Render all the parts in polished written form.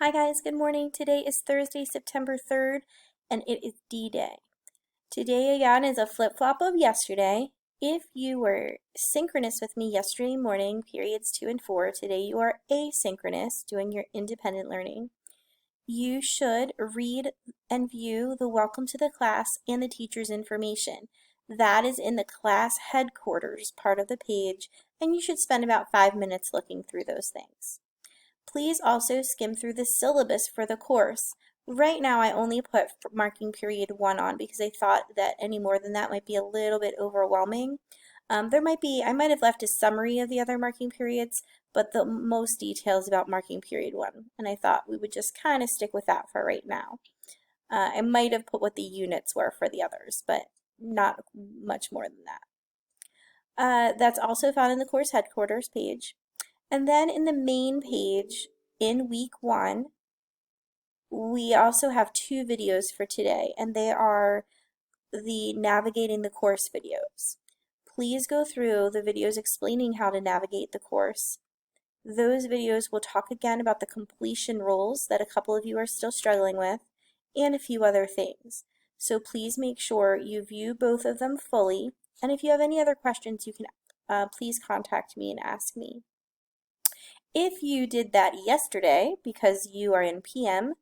Hi guys, good morning. Today is Thursday, September 3rd, and it is D-Day. Today again is a flip-flop of yesterday. If you were synchronous with me yesterday morning, periods 2 and 4, today you are asynchronous, doing your independent learning. You should read and view the welcome to the class and the teacher's information. That is in the class headquarters part of the page, and you should spend about 5 minutes looking through those things. Please also skim through the syllabus for the course. Right now I only put marking period 1 on because I thought that any more than that might be a little bit overwhelming. I might have left a summary of the other marking periods, but the most details about marking period 1, and I thought we would just kind of stick with that for right now. I might have put what the units were for the others, but not much more than that. That's also found in the course headquarters page. And then in the main page, in week 1, we also have 2 videos for today, and they are the navigating the course videos. Please go through the videos explaining how to navigate the course. Those videos will talk again about the completion rules that a couple of you are still struggling with, and a few other things. So please make sure you view both of them fully, and if you have any other questions, you can please contact me and ask me. If you did that yesterday, because you are in PM,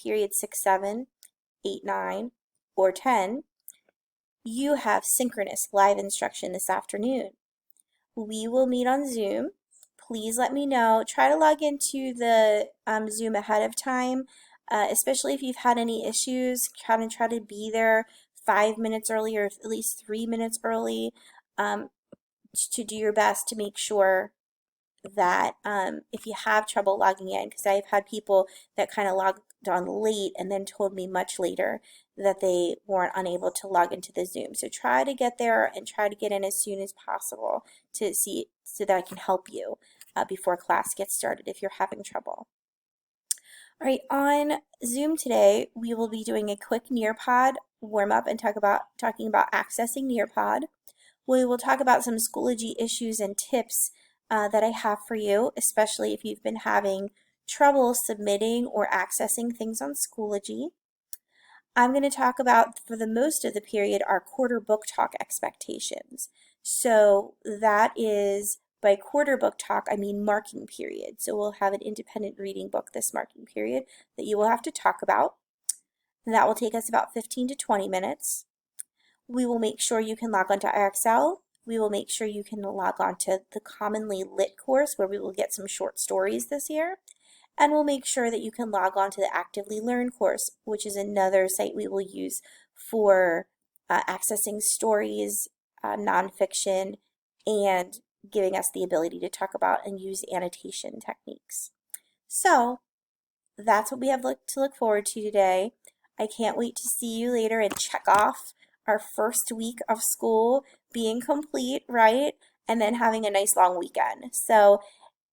period 6, 7, 8, 9, or 10, you have synchronous live instruction this afternoon. We will meet on Zoom. Please let me know. Try to log into the Zoom ahead of time, especially if you've had any issues. Try to be there 5 minutes early or at least 3 minutes early to do your best to make sure that if you have trouble logging in, because I've had people that kind of logged on late and then told me much later that they weren't unable to log into the Zoom. So try to get there and try to get in as soon as possible to see so that I can help you before class gets started if you're having trouble. All right, on Zoom today, we will be doing a quick Nearpod warm-up and talking about accessing Nearpod. We will talk about some Schoology issues and tips that I have for you, especially if you've been having trouble submitting or accessing things on Schoology. I'm going to talk about, for the most of the period, our quarter book talk expectations. So that is, by quarter book talk, I mean marking period. So we'll have an independent reading book this marking period that you will have to talk about. And that will take us about 15 to 20 minutes. We will make sure you can log onto IXL. We will make sure you can log on to the Commonly Lit course where we will get some short stories this year. And we'll make sure that you can log on to the Actively Learn course, which is another site we will use for accessing stories, nonfiction, and giving us the ability to talk about and use annotation techniques. So that's what we have to look forward to today. I can't wait to see you later and check off our first week of school being complete, right? And then having a nice long weekend. So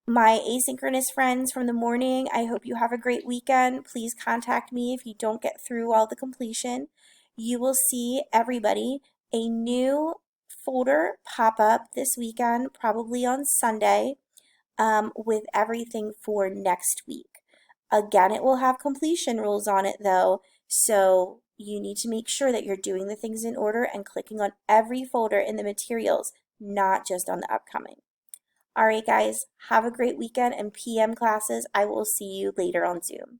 my asynchronous friends from the morning, I hope you have a great weekend. Please contact me if you don't get through all the completion. You will see, everybody, a new folder pop up this weekend, probably on Sunday, with everything for next week. Again, it will have completion rules on it though, so you need to make sure that you're doing the things in order and clicking on every folder in the materials, not just on the upcoming. All right, guys, have a great weekend and PM classes. I will see you later on Zoom.